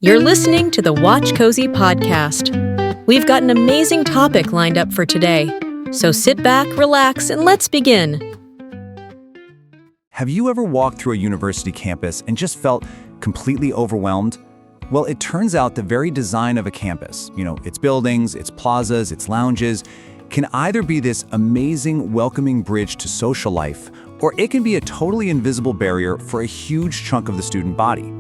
You're listening to the Watch Cozy podcast. We've got an amazing topic lined up for today. So sit back, relax, and let's begin. Have you ever walked through a university campus and just felt completely overwhelmed? Well, it turns out the very design of a campus, its buildings, its plazas, its lounges, can either be this amazing, welcoming bridge to social life, or it can be a totally invisible barrier for a huge chunk of the student body.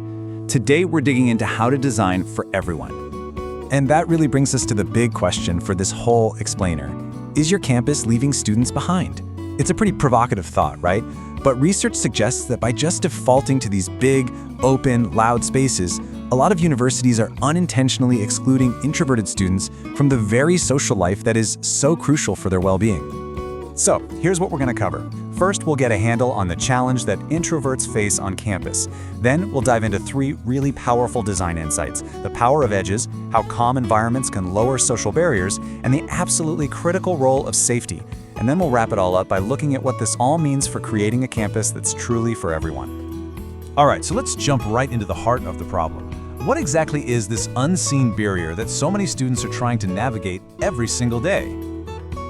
Today, we're digging into how to design for everyone. And that really brings us to the big question for this whole explainer. Is your campus leaving students behind? It's a pretty provocative thought, right? But research suggests that by just defaulting to these big, open, loud spaces, a lot of universities are unintentionally excluding introverted students from the very social life that is so crucial for their well-being. So, here's what we're going to cover. First, we'll get a handle on the challenge that introverts face on campus. Then, we'll dive into 3 really powerful design insights: the power of edges, how calm environments can lower social barriers, and the absolutely critical role of safety. And then we'll wrap it all up by looking at what this all means for creating a campus that's truly for everyone. All right, so let's jump right into the heart of the problem. What exactly is this unseen barrier that so many students are trying to navigate every single day?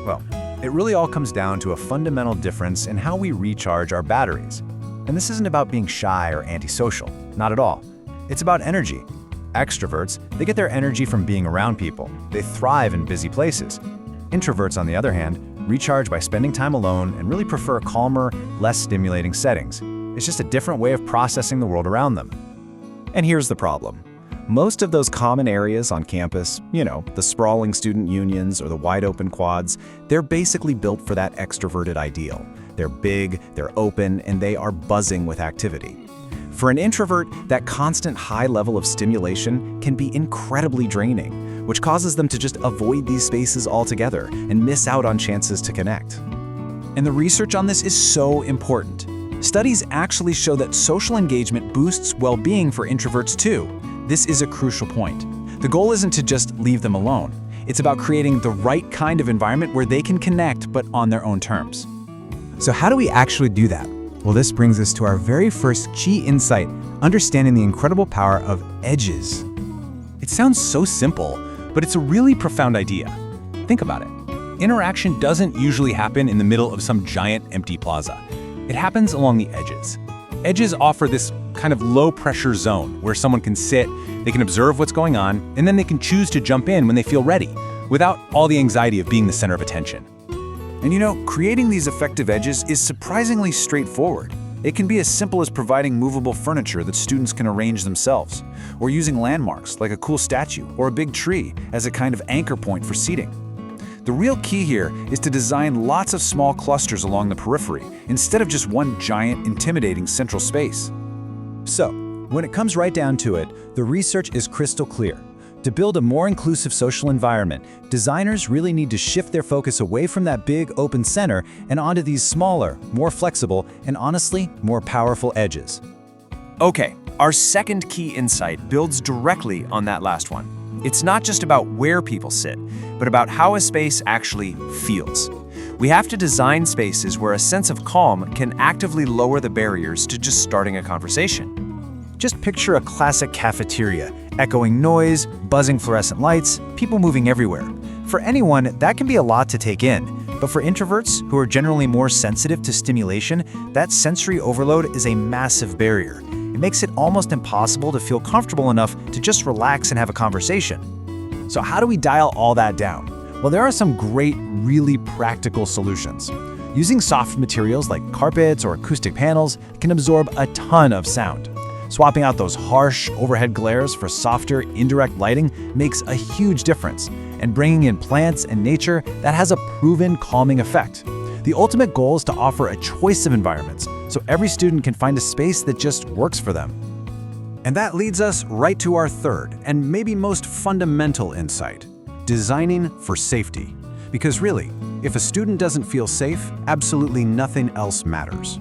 Well, it really all comes down to a fundamental difference in how we recharge our batteries. And this isn't about being shy or antisocial, not at all. It's about energy. Extroverts, they get their energy from being around people. They thrive in busy places. Introverts, on the other hand, recharge by spending time alone and really prefer calmer, less stimulating settings. It's just a different way of processing the world around them. And here's the problem. Most of those common areas on campus, the sprawling student unions or the wide-open quads, they're basically built for that extroverted ideal. They're big, they're open, and they are buzzing with activity. For an introvert, that constant high level of stimulation can be incredibly draining, which causes them to just avoid these spaces altogether and miss out on chances to connect. And the research on this is so important. Studies actually show that social engagement boosts well-being for introverts too. This is a crucial point. The goal isn't to just leave them alone. It's about creating the right kind of environment where they can connect, but on their own terms. So how do we actually do that? Well, this brings us to our very first key insight, understanding the incredible power of edges. It sounds so simple, but it's a really profound idea. Think about it. Interaction doesn't usually happen in the middle of some giant empty plaza. It happens along the edges. Edges offer this kind of low-pressure zone where someone can sit, they can observe what's going on, and then they can choose to jump in when they feel ready, without all the anxiety of being the center of attention. And creating these effective edges is surprisingly straightforward. It can be as simple as providing movable furniture that students can arrange themselves, or using landmarks like a cool statue or a big tree as a kind of anchor point for seating. The real key here is to design lots of small clusters along the periphery, instead of just one giant, intimidating central space. So, when it comes right down to it, the research is crystal clear. To build a more inclusive social environment, designers really need to shift their focus away from that big open center and onto these smaller, more flexible, and honestly, more powerful edges. Okay, our second key insight builds directly on that last one. It's not just about where people sit, but about how a space actually feels. We have to design spaces where a sense of calm can actively lower the barriers to just starting a conversation. Just picture a classic cafeteria, echoing noise, buzzing fluorescent lights, people moving everywhere. For anyone, that can be a lot to take in, but for introverts, who are generally more sensitive to stimulation, that sensory overload is a massive barrier. It makes it almost impossible to feel comfortable enough to just relax and have a conversation. So how do we dial all that down? Well, there are some great, really practical solutions. Using soft materials like carpets or acoustic panels can absorb a ton of sound. Swapping out those harsh overhead glares for softer, indirect lighting makes a huge difference. And bringing in plants and nature, that has a proven calming effect. The ultimate goal is to offer a choice of environments, so every student can find a space that just works for them. And that leads us right to our third and maybe most fundamental insight: designing for safety. Because really, if a student doesn't feel safe, absolutely nothing else matters.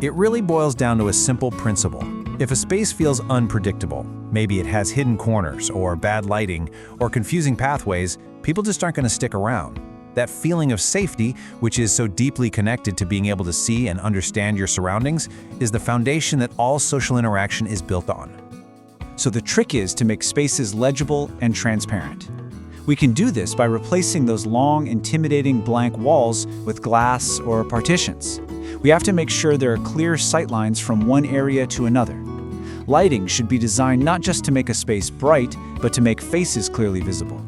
It really boils down to a simple principle. If a space feels unpredictable, maybe it has hidden corners or bad lighting or confusing pathways, people just aren't going to stick around. That feeling of safety, which is so deeply connected to being able to see and understand your surroundings, is the foundation that all social interaction is built on. So the trick is to make spaces legible and transparent. We can do this by replacing those long, intimidating blank walls with glass or partitions. We have to make sure there are clear sightlines from one area to another. Lighting should be designed not just to make a space bright, but to make faces clearly visible.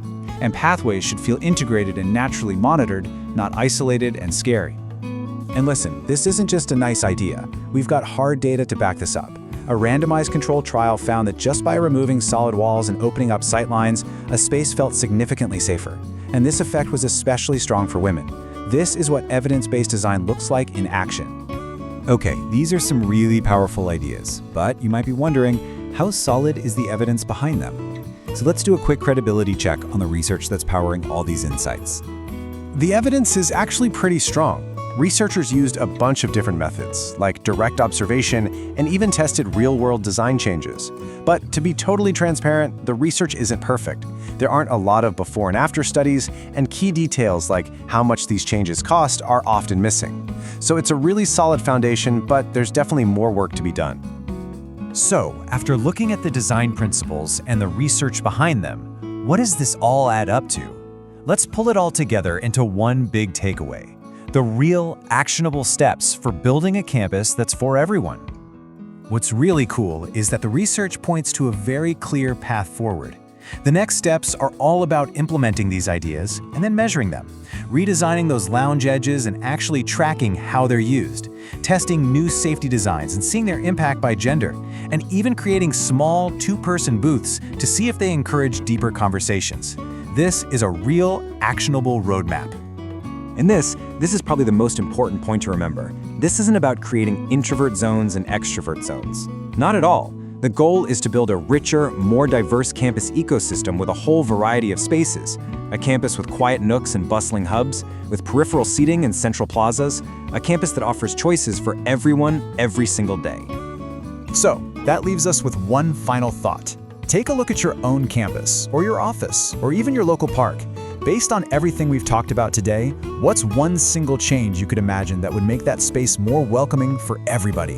And pathways should feel integrated and naturally monitored, not isolated and scary. And listen, this isn't just a nice idea. We've got hard data to back this up. A randomized controlled trial found that just by removing solid walls and opening up sightlines, a space felt significantly safer. And this effect was especially strong for women. This is what evidence-based design looks like in action. Okay, these are some really powerful ideas, but you might be wondering, how solid is the evidence behind them? So let's do a quick credibility check on the research that's powering all these insights. The evidence is actually pretty strong. Researchers used a bunch of different methods, like direct observation, and even tested real-world design changes. But to be totally transparent, the research isn't perfect. There aren't a lot of before and after studies, and key details like how much these changes cost are often missing. So it's a really solid foundation, but there's definitely more work to be done. So, after looking at the design principles and the research behind them, what does this all add up to? Let's pull it all together into one big takeaway: the real, actionable steps for building a campus that's for everyone. What's really cool is that the research points to a very clear path forward. The next steps are all about implementing these ideas and then measuring them, redesigning those lounge edges and actually tracking how they're used, testing new safety designs and seeing their impact by gender, and even creating small two-person booths to see if they encourage deeper conversations. This is a real, actionable roadmap. And this is probably the most important point to remember. This isn't about creating introvert zones and extrovert zones. Not at all. The goal is to build a richer, more diverse campus ecosystem with a whole variety of spaces. A campus with quiet nooks and bustling hubs, with peripheral seating and central plazas. A campus that offers choices for everyone, every single day. So, that leaves us with one final thought. Take a look at your own campus, or your office, or even your local park. Based on everything we've talked about today, what's one single change you could imagine that would make that space more welcoming for everybody?